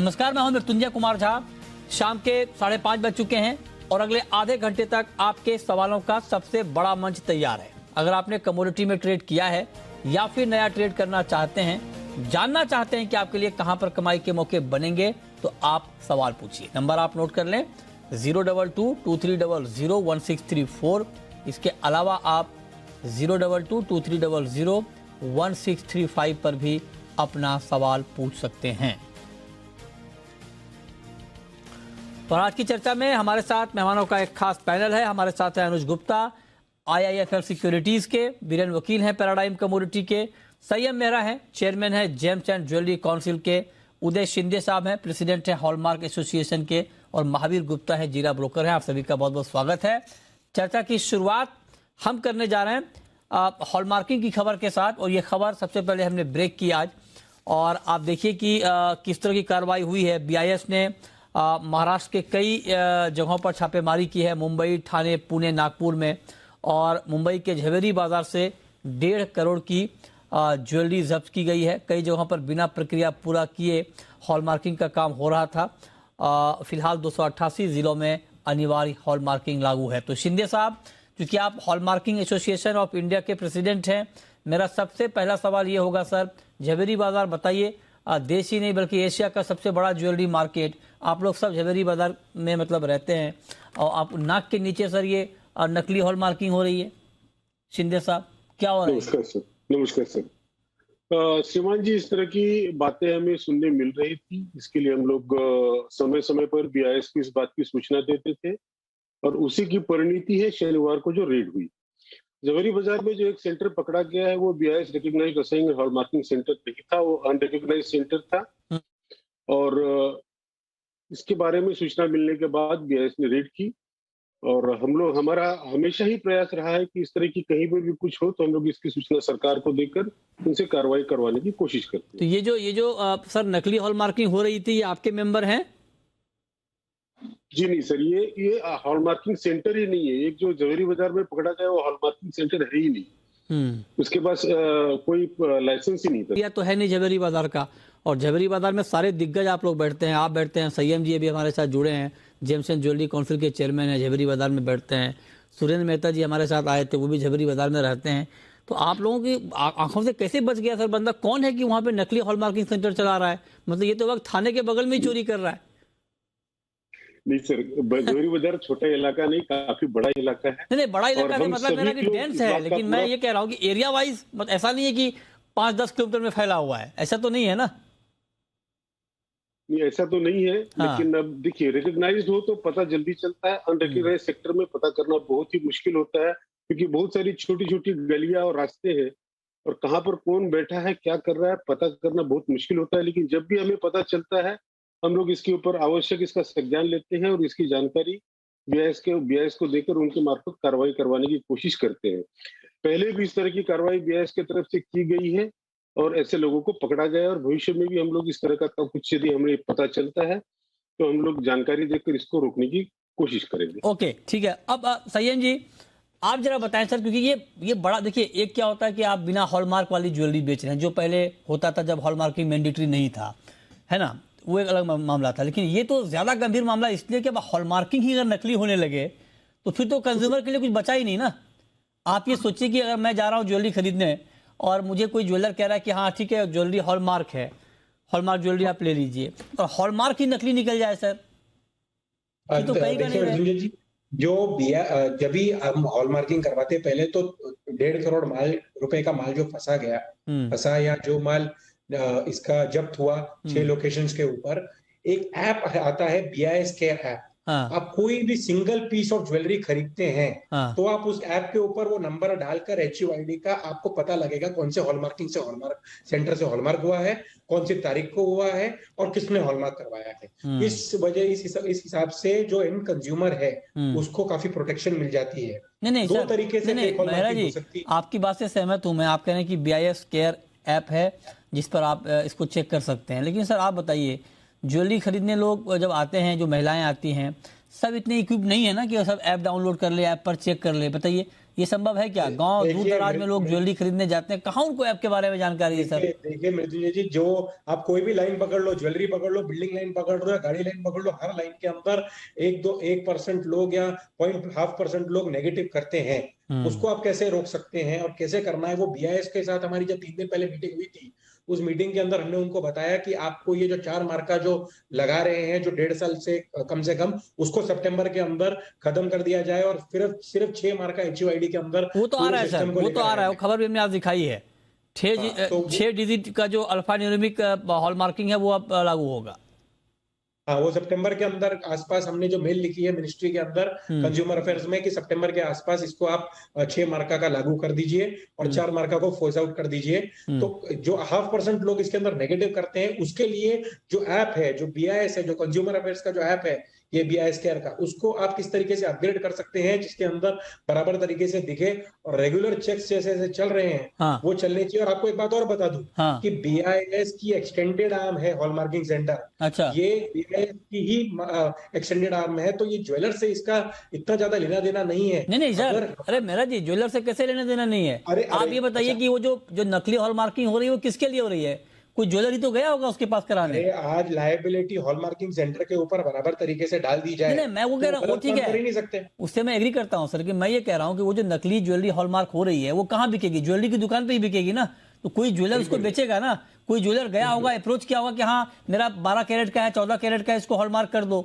नमस्कार, मैं हूं मृत्युंजय कुमार झा। शाम के 5:30 बज चुके हैं और अगले आधे घंटे तक आपके सवालों का सबसे बड़ा मंच तैयार है। अगर आपने कमोडिटी में ट्रेड किया है या फिर नया ट्रेड करना चाहते हैं, जानना चाहते हैं कि आपके लिए कहां पर कमाई के मौके बनेंगे, तो आप सवाल पूछिए। नंबर आप नोट कर लें 02223001634। इसके अलावा आप 02223001635 पर भी अपना सवाल पूछ सकते हैं। तो आज की चर्चा में हमारे साथ मेहमानों का एक खास पैनल है। हमारे साथ है अनुज गुप्ता, IIFL सिक्योरिटीज के, बीरेन वकील हैं पैराडाइम कमोडिटी के, संयम मेहरा हैं, चेयरमैन हैं जेम्स एंड ज्वेलरी काउंसिल के, उदय शिंदे साहब हैं, प्रेसिडेंट हैं हॉलमार्क एसोसिएशन के, और महावीर गुप्ता है, जीरा ब्रोकर हैं। आप सभी का बहुत बहुत स्वागत है। चर्चा की शुरुआत हम करने जा रहे हैं हॉलमार्किंग की खबर के साथ। और ये खबर सबसे पहले हमने ब्रेक की आज, और आप देखिए कि किस तरह की कार्रवाई हुई है। BIS ने महाराष्ट्र के कई जगहों पर छापेमारी की है, मुंबई, ठाणे, पुणे, नागपुर में, और मुंबई के झवेरी बाजार से 1.5 करोड़ की ज्वेलरी जब्त की गई है। कई जगहों पर बिना प्रक्रिया पूरा किए हॉलमार्किंग का काम हो रहा था। फिलहाल 288 जिलों में अनिवार्य हॉलमार्किंग लागू है। तो शिंदे साहब, क्योंकि आप हॉलमार्किंग एसोसिएशन ऑफ इंडिया के प्रेसिडेंट हैं, मेरा सबसे पहला सवाल ये होगा सर, झवेरी बाजार बताइए, देश ही नहीं बल्कि एशिया का सबसे बड़ा ज्वेलरी मार्केट, आप लोग सब झवेरी बाजार में मतलब रहते हैं, और आप नाक के नीचे सर ये नकली हॉलमार्किंग हो रही है। शिंदे साहब, क्या हो रहा है? नमस्कार सर। नमस्कार सर। श्रीमान जी, इस तरह की बातें हमें सुनने मिल रही थी। इसके लिए हम लोग समय समय पर BIS को इस बात की सूचना देते थे, और उसी की परिणति है शनिवार को जो रेड हुई। झवेरी बाजार में जो एक सेंटर पकड़ा गया है, वो BIS recognised assigned hallmarking centre नहीं था, वो अनरिकॉग्नाइज्ड सेंटर था। और इसके बारे में सूचना मिलने के बाद BIS ने रेड की, और हमारा हमेशा ही प्रयास रहा है कि इस तरह की कहीं पर भी कुछ हो तो हम लोग इसकी सूचना सरकार को देकर उनसे कार्रवाई करवाने की कोशिश करते हैं। तो ये जो सर नकली हॉलमार्किंग हो रही थी, ये आपके मेंबर हैं? जी नहीं सर, ये हॉलमार्किंग सेंटर ही नहीं है। एक जो झवेरी बाजार में पकड़ा गया वो हॉलमार्किंग सेंटर है ही नहीं। उसके पास कोई लाइसेंस ही नहीं था। या तो है नहीं झवेरी बाजार का, और झवेरी बाजार में सारे दिग्गज आप लोग बैठते हैं, आप बैठते हैं, संयम जी अभी हमारे साथ जुड़े हैं, जेम्स एंड ज्वेलरी काउंसिल के चेयरमैन हैं, झवेरी बाजार में बैठते हैं, सुरेंद्र मेहता जी हमारे साथ आए थे, वो भी झवेरी बाजार में रहते हैं। तो आप लोगों की आंखों से कैसे बच गया सर बंदा? कौन है कि वहां पे नकली हॉलमार्किंग सेंटर चला रहा है? मतलब ये तो वक्त थाने के बगल में ही चोरी कर रहा है। नहीं सर, झवेरी बाजार छोटा इलाका नहीं, काफी बड़ा इलाका है। नहीं, बड़ा इलाका से मतलब मेरा कि डेंस है, लेकिन मैं ये कह रहा हूँ कि एरिया वाइज ऐसा नहीं है कि 5-10 किलोमीटर में फैला हुआ है, ऐसा तो नहीं है ना? नहीं, ऐसा तो नहीं है। लेकिन अब देखिए, रिकॉग्नाइज्ड हो तो पता जल्दी चलता है, अनरिकॉग्नाइज्ड सेक्टर में पता करना बहुत ही मुश्किल होता है, क्योंकि बहुत सारी छोटी छोटी गलियां और रास्ते हैं, और कहाँ पर कौन बैठा है, क्या कर रहा है, पता करना बहुत मुश्किल होता है। लेकिन जब भी हमें पता चलता है, हम लोग इसके ऊपर आवश्यक इसका संज्ञान लेते हैं, और इसकी जानकारी BIS को देकर उनके मार्फत कार्रवाई करवाने की कोशिश करते हैं। पहले भी इस तरह की कार्रवाई BIS की तरफ से की गई है, और ऐसे लोगों को पकड़ा गया है, और भविष्य में भी हम लोग इस तरह का कुछ यदि हमें पता चलता है तो हम लोग जानकारी देकर इसको रोकने की कोशिश करेंगे। ओके, ठीक है। अब संयम जी, आप जरा बताएं सर, क्योंकि ये बड़ा, देखिए एक क्या होता है कि आप बिना हॉलमार्क वाली ज्वेलरी बेच रहे हैं, जो पहले होता था जब हॉलमार्किंग मैंडेटरी नहीं था, है ना, वो एक अलग मामला था। लेकिन ये तो ज्यादा गंभीर मामला इसलिए कि अब हॉलमार्किंग ही अगर नकली होने लगे तो फिर तो कंज्यूमर के लिए कुछ बचा ही नहीं ना। आप ये सोचिए कि अगर मैं जा रहा हूँ ज्वेलरी खरीदने, और मुझे कोई ज्वेलर कह रहा है कि हाँ ठीक है ज्वेलरी हॉलमार्क है, हॉलमार्क ज्वेलरी आप ले लीजिए, और हॉलमार्क ही नकली निकल जाए सर, ये तो कहीं का नहीं है। जब भी हम हॉलमार्किंग करवाते पहले तो 1.5 करोड़ रुपए का माल जो फंसा या जो माल इसका जब्त हुआ 6 लोकेशंस के ऊपर, एक ऐप आता है BIS केयर ऐप। आप कोई भी सिंगल पीस ऑफ ज्वेलरी खरीदते हैं तो आप उस ऐप के ऊपर वो नंबर डालकर HUID का आपको पता लगेगा कौन से हॉलमार्किंग से हॉलमार्क सेंटर से हॉलमार्क हुआ है, कौन सी तारीख को हुआ है, और किसने हॉलमार्क करवाया है। इस हिसाब से जो एंड कंज्यूमर है उसको काफी प्रोटेक्शन मिल जाती है। नहीं दो तरीके से मेहरा जी, आपकी बात से सहमत हूं मैं। आप कह रहे हैं कि BIS केयर ऐप है जिस पर आप इसको चेक कर सकते हैं, लेकिन सर आप बताइए, ज्वेलरी खरीदने लोग जब आते हैं, जो महिलाएं आती हैं, सब इतने इक्विप नहीं है ना कि सब ऐप डाउनलोड कर ले, ऐप पर चेक कर ले। बताइए, ये संभव है क्या? गांव दूर देखिए दराज में लोग ज्वेलरी खरीदने जाते हैं, कहाँ उनको ऐप के बारे में जानकारी है सर? देखिए मृत्युंजय जी, जो आप कोई भी लाइन पकड़ लो, ज्वेलरी पकड़ लो, बिल्डिंग लाइन पकड़ लो या गाड़ी लाइन पकड़ लो, हर लाइन के अंदर 1% लोग या 0.5% लोग नेगेटिव करते हैं। उसको आप कैसे रोक सकते हैं और कैसे करना है, वो बीआईएस के साथ हमारी जब 3 दिन पहले मीटिंग हुई थी, उस मीटिंग के अंदर हमने उनको बताया कि आपको ये जो 4 मार्का जो लगा रहे हैं, जो 1.5 साल से कम, उसको सितंबर के अंदर खत्म कर दिया जाए और सिर्फ 6 मार्का HUID के अंदर वो तो आ रहा है सर, वो तो आ रहा है, वो खबर भी हमने आज दिखाई है। 6 डिजिट का जो अल्फा न्यूमेरिक हॉलमार्किंग है वो अब लागू होगा। हाँ, वो सितंबर के अंदर आसपास हमने जो मेल लिखी है मिनिस्ट्री के अंदर कंज्यूमर अफेयर्स में कि सितंबर के आसपास इसको आप 6 मार्का का लागू कर दीजिए और 4 मार्का को फोर्स आउट कर दीजिए। तो जो 0.5% लोग इसके अंदर नेगेटिव करते हैं, उसके लिए जो ऐप है, जो BIS है, जो कंज्यूमर अफेयर्स का जो ऐप है ये BIS केयर का, उसको आप किस तरीके से अपग्रेड कर सकते हैं जिसके अंदर बराबर तरीके से दिखे और रेगुलर चेक्स जैसे चल रहे हैं। हाँ। वो चलने चाहिए। और आपको एक बात और बता दूं कि BIS की एक्सटेंडेड आर्म है हॉलमार्किंग सेंटर। अच्छा। ये BIS की ही एक्सटेंडेड आर्म है, तो ये ज्वेलर से इसका इतना ज्यादा लेना देना नहीं है। नहीं सर, अरे मेरा जी, ज्वेलर से कैसे लेना देना नहीं है? आप ये बताइए कि वो जो नकली हॉलमार्किंग हो रही है वो किसके लिए हो रही है? कोई ज्वेलर ही तो गया होगा उसके पास कराने। आज लायबिलिटी हॉलमार्किंग सेंटर के ऊपर बराबर तरीके से डाल दी जाए। नहीं, मैं वो कह रहा हूँ, ठीक कर ही नहीं है, सकते। उससे मैं एग्री करता हूँ सर, कि मैं ये कह रहा हूँ कि वो जो नकली ज्वेलरी हॉलमार्क हो रही है वो कहाँ बिकेगी? ज्वेलरी की दुकान पे ही बिकेगी ना। तो कोई ज्वेलर उसको बेचेगा ना, कोई ज्वेलर गया होगा, अप्रोच किया होगा कि हाँ मेरा 12 कैरेट का है, 14 कैरेट का है, इसको हॉलमार्क कर दो।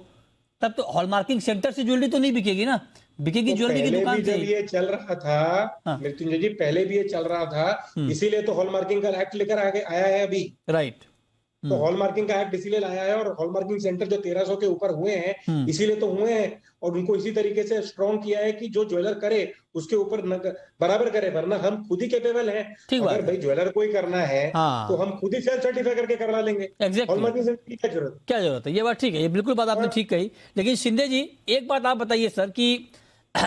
तब तो हॉलमार्किंग सेंटर से ज्वेलरी तो नहीं बिकेगी ना, बिकेगी तो ज्वेलरी की दुकान से। जब ये चल रहा था मृत्युंजय जी, पहले भी ये चल रहा था, इसीलिए तो हॉलमार्किंग का एक्ट लेकर आया है अभी। राइट। तो हॉलमार्किंग का एक्ट इसीलिए लाया है और हॉलमार्किंग सेंटर जो 1300 के ऊपर हुए हैं इसीलिए तो हुए हैं। और उनको इसी तरीके से स्ट्रॉन्ग किया है कि जो ज्वेलर करे उसके ऊपर बराबर करे, वरना हम खुद ही कैपेबल हैं। अगर भाई ज्वेलर कोई करना है तो हम खुद ही सेल्फ सर्टिफाई करके करवा लेंगे। हॉलमार्किंग सेंटर की क्या जरूरत है? ये बात ठीक है, ये बिल्कुल बात आपने ठीक कही। लेकिन शिंदे जी, एक बात आप बताइए सर कि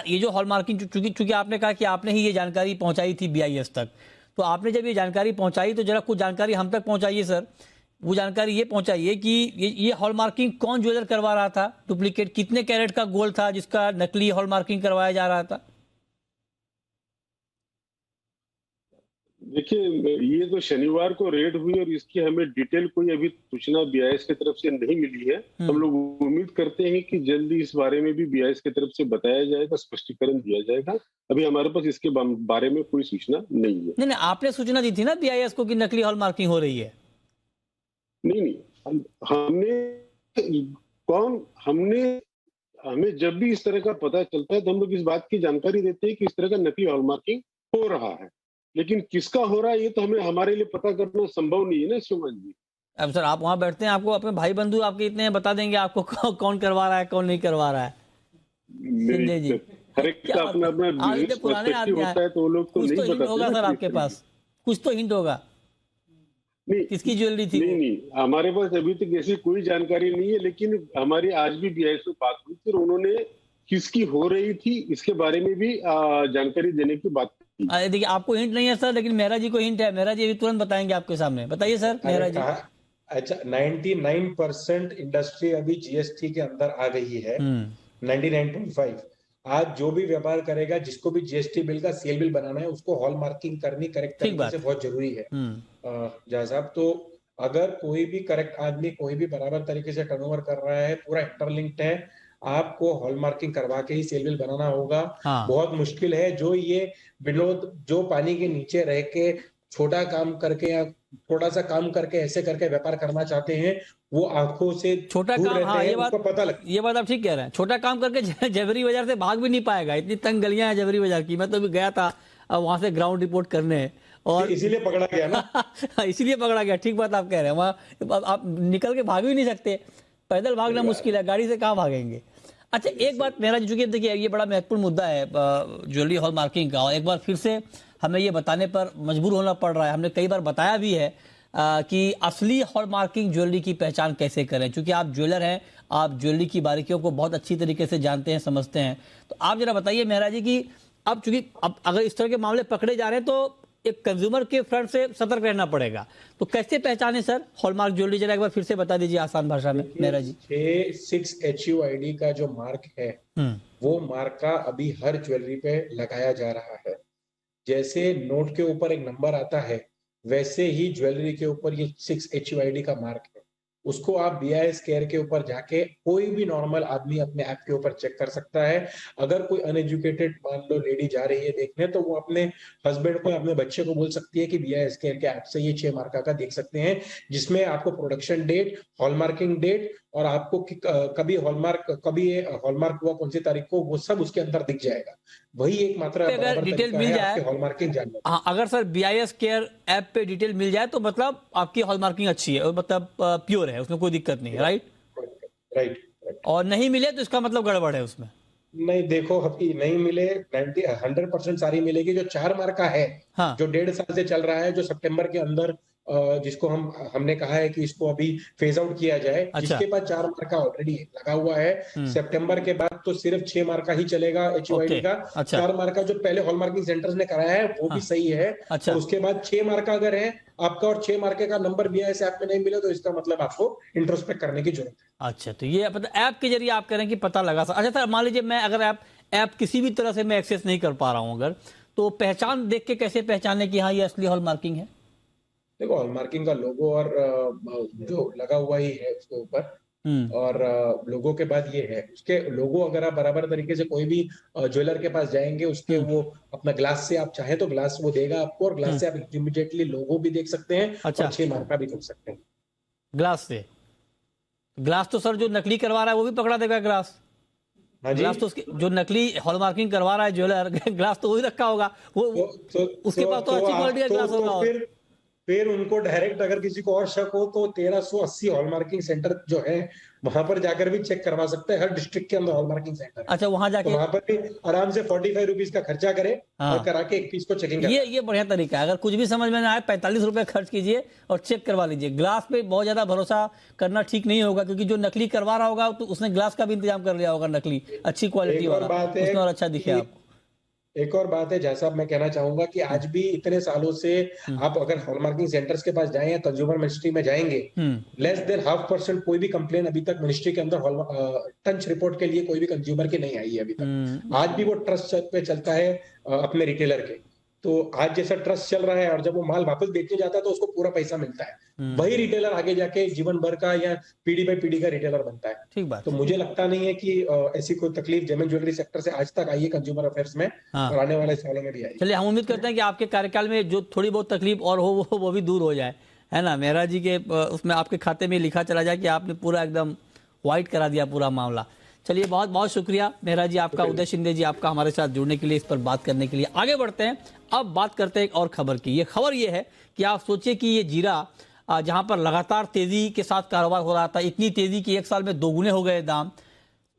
ये जो हॉलमार्किंग, चूंकि आपने कहा कि आपने ही ये जानकारी पहुंचाई थी BIS तक, तो आपने जब ये जानकारी पहुंचाई तो जरा कुछ जानकारी हम तक पहुंचाइए सर। वो जानकारी ये पहुंचाइए कि ये हॉलमार्किंग कौन ज्वेलर करवा रहा था, डुप्लीकेट कितने कैरेट का गोल्ड था जिसका नकली हॉलमार्किंग करवाया जा रहा था? देखिए, ये तो शनिवार को रेड हुई और इसकी हमें डिटेल कोई अभी सूचना BIS की तरफ से नहीं मिली है। हम लोग उम्मीद करते हैं कि जल्दी इस बारे में भी BIS की तरफ से बताया जाएगा, स्पष्टीकरण दिया जाएगा। अभी हमारे पास इसके बारे में कोई सूचना नहीं है। नहीं, आपने सूचना दी थी ना BIS को कि नकली हॉलमार्किंग हो रही है? नहीं, हमें जब भी इस तरह का पता चलता है तो हम लोग इस बात की जानकारी देते हैं कि इस तरह का नकली हॉलमार्किंग हो रहा है, लेकिन किसका हो रहा है ये तो हमारे लिए पता करना संभव नहीं है ना सुमन जी। अब सर, आप वहां बैठते हैं, आपको अपने भाई बंधु आपके इतने बता देंगे आपको कौन करवा रहा है कौन नहीं करवा रहा है। संजय जी, हर एक का अपना अपना बिजनेस पर्सपेक्टिव होता है, तो वो लोग तो नहीं बताते होगा सर, आपके पास कुछ तो हिंट होगा। नहीं, किसकी ज्वेलरी थी? नहीं, हमारे पास अभी तक ऐसी कोई जानकारी नहीं है, लेकिन हमारी आज भी BIS में बात हुई थी और उन्होंने किसकी हो रही थी इसके बारे में भी जानकारी देने की बात की। देखिए, आपको हिंट नहीं है सर, लेकिन मेहरा जी को हिंट है। मेहरा जी अभी तुरंत बताएंगे आपके सामने। बताइए सर मेहरा जी। अच्छा, 99% इंडस्ट्री अभी GST के अंदर आ गई है। 99.5। आज जो भी व्यापार करेगा, जिसको भी GST बिल का सेल बिल बनाना है, उसको हॉल मार्किंग करनी करेक्ट तरीके से बहुत जरूरी है जहाँ साहब। तो अगर कोई भी करेक्ट आदमी कोई भी बराबर तरीके से टर्नओवर कर रहा है, पूरा इंटरलिंक्ड है, आपको हॉल मार्किंग करवा के ही सेल बिल बनाना होगा। बहुत मुश्किल है जो ये बिलो, जो पानी के नीचे रह के छोटा काम करके या थोड़ा सा काम करके ऐसे करके व्यापार करना चाहते हैं, वो आंखों से छोटा दूर काम, रहते हैं, ये पता लगता है। ये बात आप ठीक कह रहे हैं। छोटा काम करके जवेरी बाजार से भाग भी नहीं पाएगा, इतनी तंग गलियां हैं जवेरी बाजार की। मैं तो अभी गया था वहां से ग्राउंड रिपोर्ट करने, और इसीलिए पकड़ा गया ना। इसीलिए पकड़ा गया, ठीक बात आप कह रहे हैं। वहां आप निकल के भाग भी नहीं सकते, पैदल भागना मुश्किल है, गाड़ी से कहाँ भागेंगे। अच्छा, एक बात मेरा, चूंकि देखिए ये बड़ा महत्वपूर्ण मुद्दा है ज्वेलरी हॉल मार्किंग का, और एक बार फिर से हमें ये बताने पर मजबूर होना पड़ रहा है। हमने कई बार बताया भी है कि असली हॉल मार्किंग ज्वेलरी की पहचान कैसे करें। चूंकि आप ज्वेलर हैं, आप ज्वेलरी की बारीकियों को बहुत अच्छी तरीके से जानते हैं, समझते हैं। तो आप जरा बताइए मेहरा जी कि अब चूंकि अब अगर इस तरह के मामले पकड़े जा रहे हैं तो एक कंज्यूमर के फ्रंट से सतर्क रहना पड़ेगा। तो कैसे पहचाने सर हॉलमार्क ज्वेलरी, जरा एक बार फिर से बता दीजिए आसान भाषा में मेरा जी। 6 HUID का जो मार्क है वो मार्क का अभी हर ज्वेलरी पे लगाया जा रहा है। जैसे नोट के ऊपर एक नंबर आता है वैसे ही ज्वेलरी के ऊपर ये 6 HUID का मार्क है। उसको आप BIS केयर के ऊपर जाके कोई भी नॉर्मल आदमी अपने ऐप के ऊपर चेक कर सकता है। अगर कोई अनएजुकेटेड मान लो लेडी जा रही है देखने, तो वो अपने हस्बैंड को, अपने बच्चे को बोल सकती है कि BIS केयर के ऐप से ये 6 मार्का का देख सकते हैं, जिसमें आपको प्रोडक्शन डेट, हॉलमार्किंग डेट और आपको कभी हॉलमार्क हुआ कौन सी तारीख को, वो सब उसके अंदर दिख जाएगा। वही एक मात्र अगर डिटेल मिल जाए हॉलमार्किंग जानने। हाँ, अगर सर BIS केयर ऐप पे डिटेल मिल जाए तो मतलब आपकी हॉलमार्किंग अच्छी है, मतलब प्योर है, उसमें कोई दिक्कत नहीं है, राइट? राइट। और नहीं मिले तो इसका मतलब गड़बड़ है उसमें। नहीं, देखो अभी नहीं मिले 100% सारी मिलेगी। जो 4 मार्का है, हाँ। जो 1.5 साल से चल रहा है, जो सितंबर के अंदर जिसको हमने कहा है कि इसको अभी फेज आउट किया जाए। अच्छा। जिसके पास 4 मार्का ऑलरेडी लगा हुआ है, सितंबर के बाद तो सिर्फ 6 मार्का ही चलेगा HUID का। अच्छा। 4 मार्का जो पहले हॉलमार्किंग सेंटर्स ने कराया है वो भी सही है। अच्छा। और उसके बाद 6 मार्का अगर है आपका और 6 मार्के का नंबर BIS ऐप में नहीं मिला तो इसका मतलब आपको इंट्रोस्पेक्ट करने की जरूरत है। अच्छा, तो ये मतलब ऐप के जरिए आप कह रहे हैं कि पता लगा सकते। अच्छा सर, मान लीजिए मैं अगर ऐप किसी भी तरह से मैं एक्सेस नहीं कर पा रहा हूं, अगर तो पहचान देख के कैसे पहचाने कि हाँ ये असली हॉलमार्किंग है? देखो, हॉलमार्किंग का लोगो और जो लगा हुआ ही है उसके ऊपर, और लोगो के बाद ये है उसके लोगो। अगर आप बराबर तरीके से कोई भी ज्वेलर के पास जाएंगे, उसके वो अपना ग्लास से आप चाहे तो ग्लास वो देगा आपको, और ग्लास से आप इमीडिएटली लोगो भी देख सकते हैं। अच्छा। और 6 मार्का भी देख सकते हैं ग्लास से। ग्लास तो सर जो नकली करवा रहा है वो भी पकड़ा देगा ग्लास। हाँ जी। ग्लास तो उसके जो नकली हॉलमार्किंग करवा रहा है ज्वेलर, ग्लास तो वही रखा होगा वो उसके पास तो अच्छी क्वालिटी का ग्लास होगा। फिर उनको डायरेक्ट अगर किसी को और शक हो तो 1380 हॉलमार्किंग सेंटर जो है वहां पर जाकर भी चेक करवा सकते हैं। हर डिस्ट्रिक्ट के अंदर हॉलमार्किंग सेंटर है। अच्छा, वहां जाके तो वहां पर भी आराम से 45 रुपीज का खर्चा करे और करा के एक पीस को चेकिंग करें। ये बढ़िया तरीका है। अगर कुछ भी समझ में ना आए 45 रुपए खर्च कीजिए और चेक करवा लीजिए। ग्लास पे बहुत ज्यादा भरोसा करना ठीक नहीं होगा, क्योंकि जो नकली करवा रहा होगा तो उसने ग्लास का भी इंतजाम कर लिया होगा, नकली अच्छी क्वालिटी वाला, उसमें और अच्छा दिखे आपको। एक और बात है, जैसा मैं कहना चाहूंगा कि आज भी इतने सालों से आप अगर हॉलमार्किंग सेंटर्स के पास जाएं या कंज्यूमर मिनिस्ट्री में जाएंगे, लेस देन 0.5% कोई भी कंप्लेन अभी तक मिनिस्ट्री के अंदर टंच रिपोर्ट के लिए कोई भी कंज्यूमर की नहीं आई है अभी तक। आज भी वो ट्रस्ट पे चलता है अपने रिटेलर के। तो आज जैसा ट्रस्ट चल रहा है, और जब वो माल वापस बेचने जाता है तो उसको पूरा पैसा मिलता है। वही रिटेलर आगे जाके जीवन भर का या पीढ़ी बाई पीढ़ी का रिटेलर बनता है। ठीक बात। तो मुझे लगता नहीं है कि ऐसी कोई तकलीफ जेमन ज्वेलरी सेक्टर से आज तक आई है कंज्यूमर अफेयर्स में। और आने वाले सालों में भी आई। चलिए, हम उम्मीद करते हैं कि आपके कार्यकाल में जो थोड़ी बहुत तकलीफ और हो वो भी दूर हो जाए, है ना। मेहरा जी के उसमें आपके खाते में लिखा चला जाए कि आपने पूरा एकदम व्हाइट करा दिया पूरा मामला। चलिए, बहुत बहुत शुक्रिया मेहरा जी आपका, उदय शिंदे जी आपका हमारे साथ जुड़ने के लिए, इस पर बात करने के लिए। आगे बढ़ते हैं, अब बात करते हैं एक और खबर की। ये खबर ये है कि आप सोचिए कि ये जीरा जहां पर लगातार तेजी के साथ कारोबार हो रहा था, इतनी तेजी कि एक साल में 2 गुने हो गए दाम,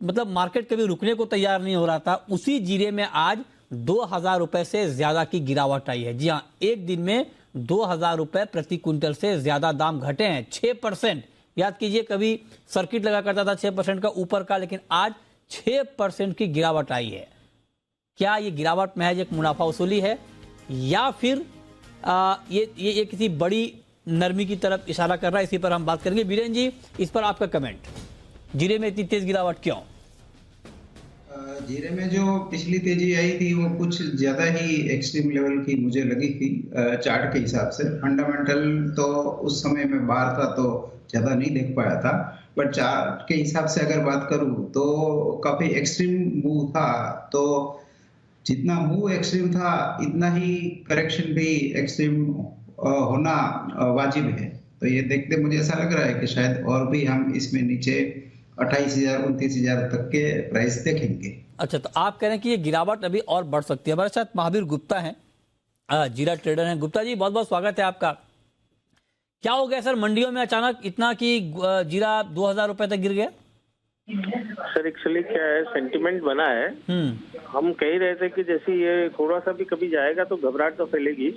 मतलब मार्केट कभी रुकने को तैयार नहीं हो रहा था, उसी जीरे में आज 2000 रुपए से ज्यादा की गिरावट आई है। जी हाँ, एक दिन में 2000 रुपए प्रति क्विंटल से ज्यादा दाम घटे हैं, 6%। याद कीजिए, कभी सर्किट लगा करता था 6% का ऊपर का, लेकिन आज 6% की गिरावट आई है। क्या ये गिरावट महज एक मुनाफा वसूली है, या फिर ये किसी बड़ी नरमी की तरफ इशारा कर रहा है? इसी पर हम बात करेंगे। बीरेन जी, इस पर आपका कमेंट, जीरे में इतनी तेज गिरावट क्यों? जीरे में जो पिछली तेजी आई थी वो कुछ ज्यादा ही एक्सट्रीम लेवल की मुझे लगी थी चार्ट के हिसाब से। फंडामेंटल तो उस समय में बाहर था तो ज्यादा नहीं देख पाया था, बट चार्ट के हिसाब से अगर बात करूं तो काफी एक्सट्रीम मूव था। तो जितना मूव एक्सट्रीम था उतना ही करेक्शन भी एक्सट्रीम होना वाजिब है। तो ये देखते मुझे ऐसा लग रहा है कि शायद और भी हम इसमें नीचे 28,000 29,000 तक के प्राइस देखेंगे। अच्छा, तो आप कह रहे हैं कि ये गिरावट अभी और बढ़ सकती है। हमारे साथ महावीर गुप्ता हैं, जीरा ट्रेडर हैं। गुप्ता जी, बहुत बहुत स्वागत है आपका। क्या हो गया सर मंडियों में अचानक इतना कि जीरा 2000 रुपए तक गिर गया? सर एक्चुअली क्या है, सेंटिमेंट बना है। हम कह रहे थे कि जैसे ये थोड़ा सा भी कभी जाएगा तो घबराहट तो फैलेगी,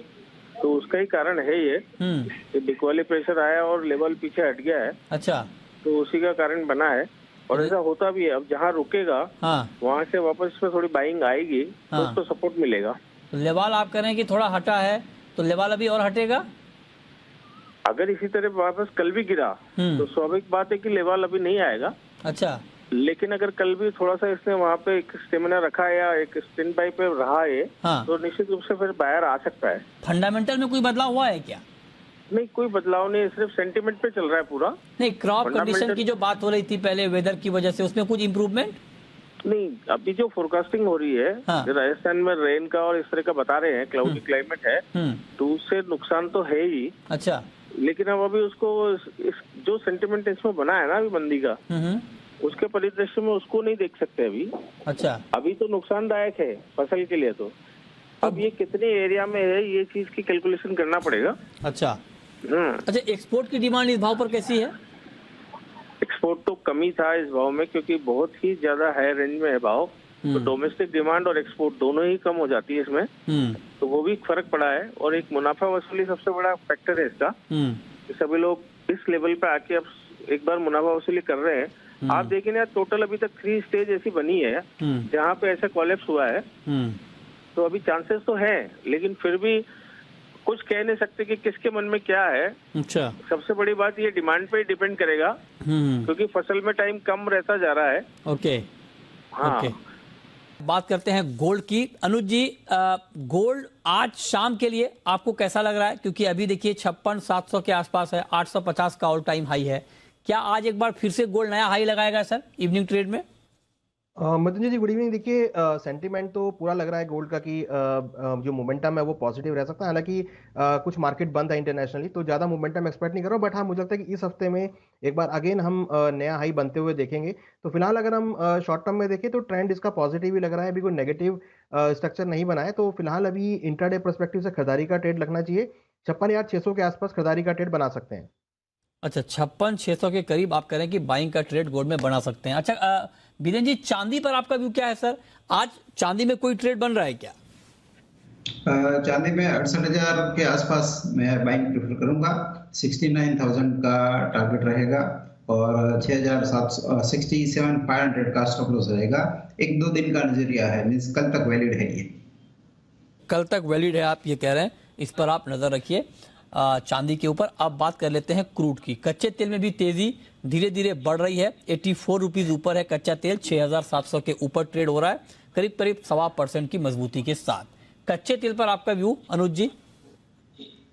तो उसका ही कारण है ये बिकवाली प्रेशर आया और लेवल पीछे हट गया है। अच्छा, तो उसी का कारण बना है, और ऐसा होता भी है। अब जहाँ रुकेगा वहाँ से वापस में थोड़ी बाइंग आएगी तो उसको सपोर्ट मिलेगा। लेवल आप कह रहे हैं कि थोड़ा हटा है, तो लेवल अभी और हटेगा? अगर इसी तरह वापस कल भी गिरा तो स्वाभाविक बात है कि लेवल अभी नहीं आएगा। अच्छा, लेकिन अगर कल भी थोड़ा सा इसने वहाँ पे एक स्टेमिना रखा है या एक स्टैंड बाई पे रहा है, हाँ। तो निश्चित रूप से फिर बाहर आ सकता है। फंडामेंटल में कोई बदलाव हुआ है क्या? नहीं, कोई बदलाव नहीं, सिर्फ सेंटीमेंट पे चल रहा है पूरा। नहीं, क्रॉप कंडीशन Fundamental- की जो बात हो रही थी पहले वेदर की वजह से, उसमें कुछ इम्प्रूवमेंट? नहीं, अभी जो फोरकास्टिंग हो रही है, हाँ। जो राजस्थान में रेन का और इस तरह का बता रहे हैं, क्लाउडी क्लाइमेट है, तो उससे नुकसान तो है ही। अच्छा। लेकिन अब अभी उसको जो सेंटिमेंट इसमें बना है ना अभी मंदी का, उसके परिदृश्य में उसको नहीं देख सकते अभी। अच्छा, अभी तो नुकसानदायक है फसल के लिए। तो अब ये कितने एरिया में है, ये चीज की कैलकुलेशन करना पड़ेगा। अच्छा। अच्छा, एक्सपोर्ट की डिमांड इस भाव पर कैसी है? एक्सपोर्ट तो कमी था इस भाव में, क्योंकि बहुत ही ज्यादा हाई रेंज में है भाव। तो डोमेस्टिक डिमांड और एक्सपोर्ट दोनों ही कम हो जाती है इसमें, तो वो भी फर्क पड़ा है। और एक मुनाफा वसूली सबसे बड़ा फैक्टर है इसका। सभी लोग इस लेवल पे आके अब एक बार मुनाफा वसूली कर रहे हैं। आप देखें ना, टोटल अभी तक 3 स्टेज ऐसी बनी है जहाँ पे ऐसा कोलैप्स हुआ है। तो अभी चांसेस तो है, लेकिन फिर भी कुछ कह नहीं सकते कि किसके मन में क्या है। अच्छा। सबसे बड़ी बात ये डिमांड पे ही डिपेंड करेगा, क्योंकि फसल में टाइम कम रहता जा रहा है। ओके। हाँ। ओके। बात करते हैं गोल्ड की। अनुज जी, गोल्ड आज शाम के लिए आपको कैसा लग रहा है? क्योंकि अभी देखिए 56,700 के आसपास है, 850 का ऑल टाइम हाई है। क्या आज एक बार फिर से गोल्ड नया हाई लगाएगा सर इवनिंग ट्रेड में? Madan ji good evening. देखिए सेंटीमेंट तो पूरा लग रहा है गोल्ड का कि जो मोमेंटम है वो पॉजिटिव रह सकता है। हालांकि कुछ मार्केट बंद है इंटरनेशनली, तो ज़्यादा मोमेंटम एक्सपेक्ट नहीं कर रहा हूँ। बट हाँ, मुझे लगता है कि इस हफ्ते में एक बार अगेन हम नया हाई बनते हुए देखेंगे। तो फिलहाल अगर हम शॉर्ट टर्म में देखें तो ट्रेंड इसका पॉजिटिव ही लग रहा है। अभी कोई नेगेटिव स्ट्रक्चर नहीं बना है। तो फिलहाल अभी इंट्राडे पर्सपेक्टिव से खरीदारी का ट्रेड लगना चाहिए। 56,600 के आसपास खरीदारी का ट्रेड बना सकते हैं। अच्छा, 56,600 के करीब आप कह रहे हैं कि बाइंग का ट्रेड गोल्ड में बना सकते हैं। अच्छा बीरेन जी, चांदी पर आपका व्यू क्या है सर? आज चांदी में कोई ट्रेड बन रहा है क्या? चांदी में 68,000 के आसपास मैं बाइंग प्रेफर करूंगा। 69,000 का टारगेट रहेगा और 67,500 का स्टॉप लॉस रहेगा। 1-2 दिन का नजरिया है, मींस कल तक वैलिड है। ये कल तक वैलिड है आप ये कह रहे हैं, इस पर आप नजर रखिए चांदी के ऊपर। अब बात कर लेते हैं क्रूड की। कच्चे तेल में भी तेजी धीरे धीरे बढ़ रही है। 84 रुपीज ऊपर है कच्चा तेल, 6,700 के ऊपर ट्रेड हो रहा है, करीब करीब 1.25% की मजबूती के साथ। कच्चे तेल पर आपका व्यू अनुज जी?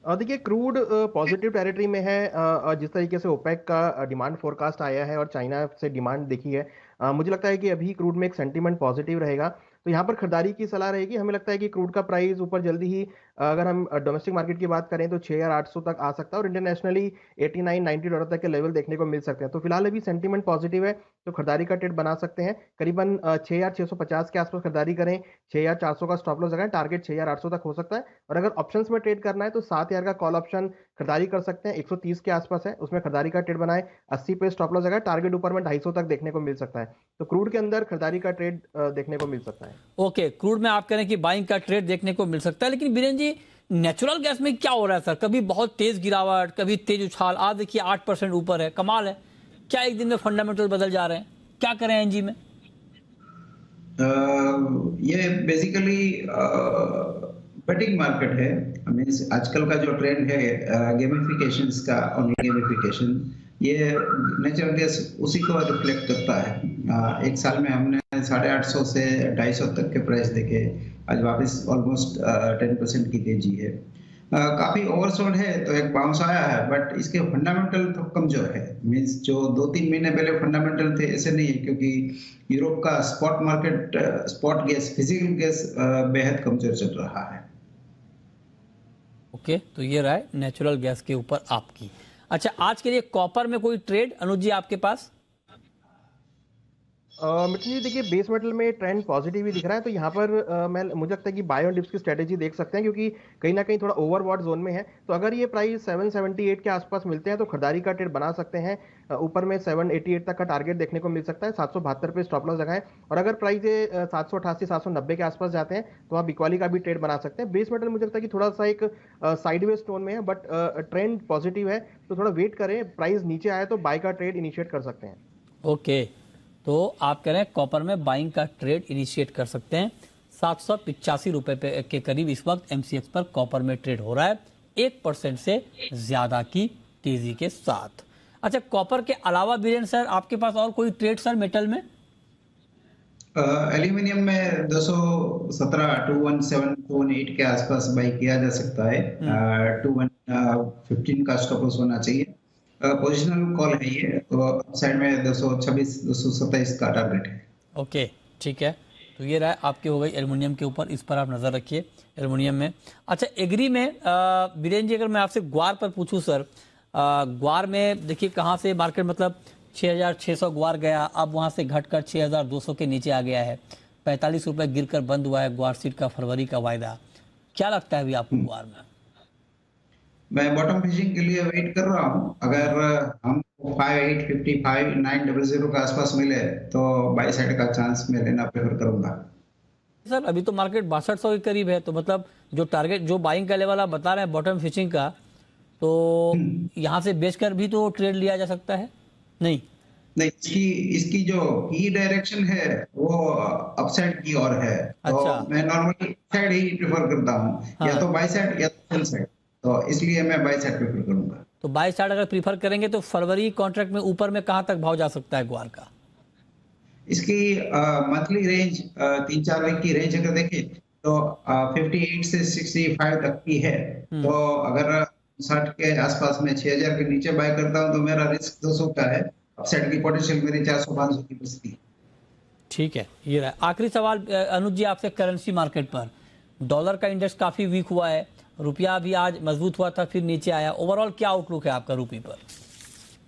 देखिए क्रूड पॉजिटिव टेरिटरी में है। जिस तरीके से ओपेक का डिमांड फोरकास्ट आया है और चाइना से डिमांड देखी है, मुझे लगता है कि अभी क्रूड में एक सेंटीमेंट पॉजिटिव रहेगा। तो यहाँ पर खरीदारी की सलाह रहेगी। हमें लगता है कि क्रूड का प्राइस ऊपर जल्दी ही, अगर हम डोमेस्टिक मार्केट की बात करें तो 6,800 तक आ सकता है और इंटरनेशनली $89-90 तक के लेवल देखने को मिल सकते हैं। तो फिलहाल अभी सेंटीमेंट पॉजिटिव है, तो खरीदारी का ट्रेड बना सकते हैं। करीबन 6,650 के आसपास खरीदारी करें, 6,400 का स्टॉप लॉस लगाएं, टारगेट 6,800 तक हो सकता है। और अगर ऑप्शंस में ट्रेड करना है तो 7,000 का कॉल ऑप्शन खरीदारी कर सकते हैं, 130 के आसपास है, उसमें खरीदारी का ट्रेड बनाए, 80 पे स्टॉप लॉस लगाए, टारगेट ऊपर में 250 तक देखने को मिल सकता है। तो क्रूड के अंदर खरीदारी का ट्रेड देखने को मिल सकता है। ओके, क्रूड में आप कह रहे हैं कि बाइंग का ट्रेड देखने को मिल सकता है। लेकिन बीरेन जी, नेचुरल गैस में क्या हो रहा है सर? कभी बहुत तेज गिरावट, कभी तेज उछाल। आज देखिए 8% ऊपर है, कमाल है। क्या एक दिन में फंडामेंटल बदल जा रहे हैं? क्या करें एनजी में? ये बेसिकली बेटिंग मार्केट है। मींस आजकल का जो ट्रेंड है गेमिफिकेशंस का, ऑनलाइन गेमिफिकेशन, ये नेचुरल गैस उसी को रिफ्लेक्ट करता है। एक साल में हमने 850 से 250 तक के प्राइस देखे, आज वापस ऑलमोस्ट 10% की तेजी है। काफी ओवरसोल्ड है, तो एक बाउंस आया है, बट इसके फंडामेंटल तो कमजोर है। मींस जो 2-3 महीने पहले फंडामेंटल थे ऐसे नहीं है, क्योंकि यूरोप का spot market, spot gas, physical gas बेहद कमजोर चल रहा है। ओके, तो ये रहा है नेचुरल गैस के ऊपर आपकी। अच्छा, आज के लिए कॉपर में कोई ट्रेड अनुज जी आपके पास? मित्र जी देखिए, बेस मेटल में ट्रेंड पॉजिटिव ही दिख रहा है। तो यहाँ पर मुझे लगता है कि बाय ऑन डिप्स की स्ट्रेटेजी देख सकते हैं, क्योंकि कहीं ना कहीं थोड़ा ओवरबॉट जोन में है। तो अगर ये प्राइस 778 के आसपास मिलते हैं तो खरीदारी का ट्रेड बना सकते हैं। ऊपर में 788 तक का टारगेट देखने को मिल सकता है, 772 पे स्टॉप लॉस लगाएं। और अगर प्राइस ये 788 790 के आसपास जाते हैं तो आप इक्वाली का भी ट्रेड बना सकते हैं। बेस मेटल मुझे लगता है कि थोड़ा सा एक साइडवेज टोन में है, बट ट्रेंड पॉजिटिव है। तो थोड़ा वेट करें, प्राइस नीचे आए तो बाय का ट्रेड इनिशिएट कर सकते हैं। ओके, तो आप कह रहे हैं कॉपर में बाइंग का ट्रेड इनिशिएट कर सकते हैं। 785 रुपए के करीब इस वक्त MCX पर कॉपर में ट्रेड हो रहा है, 1% से ज्यादा की तेजी के साथ। अच्छा, कॉपर के अलावा बीरेन सर आपके पास और कोई ट्रेड सर मेटल में? एल्यूमिनियम में 217, 217, 218 के आसपास बाई किया जा सकता है। 215 का स्टॉप लॉस होना चाहिए। पोजिशनल कॉल है ये, तो साइड में 226, 227 का टारगेट है। ओके, ठीक है। तो ये रहा आपके हो गई एल्युमिनियम के ऊपर, इस पर आप नज़र रखिए एल्युमिनियम में। अच्छा, एग्री में बीरेन जी, अगर मैं आपसे ग्वार पर पूछूं सर, ग्वार में देखिए कहाँ से मार्केट मतलब 6,600 ग्वार गया, अब वहाँ से घटकर 6,200 के नीचे आ गया है, 45 रुपए गिरकर बंद हुआ है ग्वार सीट का फरवरी का वायदा। क्या लगता है अभी आपको ग्वार में? मैं बॉटम फिशिंग के लिए वेट कर रहा हूँ। अगर हम 5855, 900 के आसपास मिले तो बाई साइड का चांस मैं लेना प्रेफर करूंगा। सर अभी तो मार्केट 6200 के करीब है, तो मतलब जो टारगेट, जो बाइंग का लेवल आप बता रहे हैं बॉटम फिशिंग का, तो यहाँ से बेचकर भी तो ट्रेड लिया जा सकता है? नहीं, इसकी जो की डायरेक्शन है वो अपसाइड की ओर है। अच्छा। तो मैं नॉर्मली साइड ही प्रेफर करता हूँ। हाँ। या तो बाई साइड या तो सेल साइड, तो इसलिए मैं बाई साइड प्रेफर करूंगा। तो बाई साइड अगर प्रीफर करेंगे तो फरवरी कॉन्ट्रैक्ट में ऊपर में कहां तक भाव जा सकता है ग्वार का? इसकी मंथली रेंज 3-4 वीक की रेंज अगर देखें तो 58 से 65 तक की है। तो अगर 60 के आसपास में 6000 के नीचे बाय करता हूं तो मेरा रिस्क 200 का है, अपसाइड की पोटेंशियल मेरी 400-500 की बचती। ठीक है, ये रहा आखिरी सवाल अनुज जी आपसे। करेंसी मार्केट पर डॉलर का इंडेक्स काफी वीक हुआ है, रुपया भी आज मजबूत हुआ था फिर नीचे आया, ओवरऑल क्या आउटलुक है आपका रुपये पर?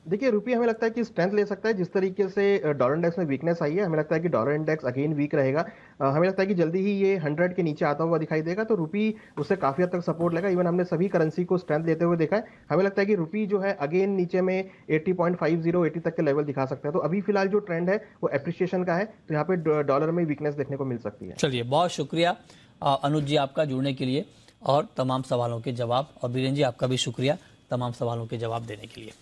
देखिए, रुपया हमें लगता है कि स्ट्रेंथ ले सकता है। जिस तरीके से डॉलर इंडेक्स में वीकनेस आई है, हमें लगता है कि डॉलर इंडेक्स अगेन वीक रहेगा। हमें लगता है कि जल्दी ही ये 100 के नीचे आता हुआ दिखाई देगा, तो रुपी उससे काफी हद तक सपोर्ट लेगा। इवन हमने सभी करेंसी को स्ट्रेंथ लेते हुए देखा है। हमें लगता है कि रुपी जो है अगेन नीचे में 80.50, 80 तक के लेवल दिखा सकता है। तो अभी फिलहाल जो ट्रेंड है वो एप्रिसिएशन का है, तो यहाँ पे डॉलर में वीकनेस देखने को मिल सकती है। चलिए, बहुत शुक्रिया अनुज जी आपका जुड़ने के लिए और तमाम सवालों के जवाब, और बीरेन जी आपका भी शुक्रिया तमाम सवालों के जवाब देने के लिए।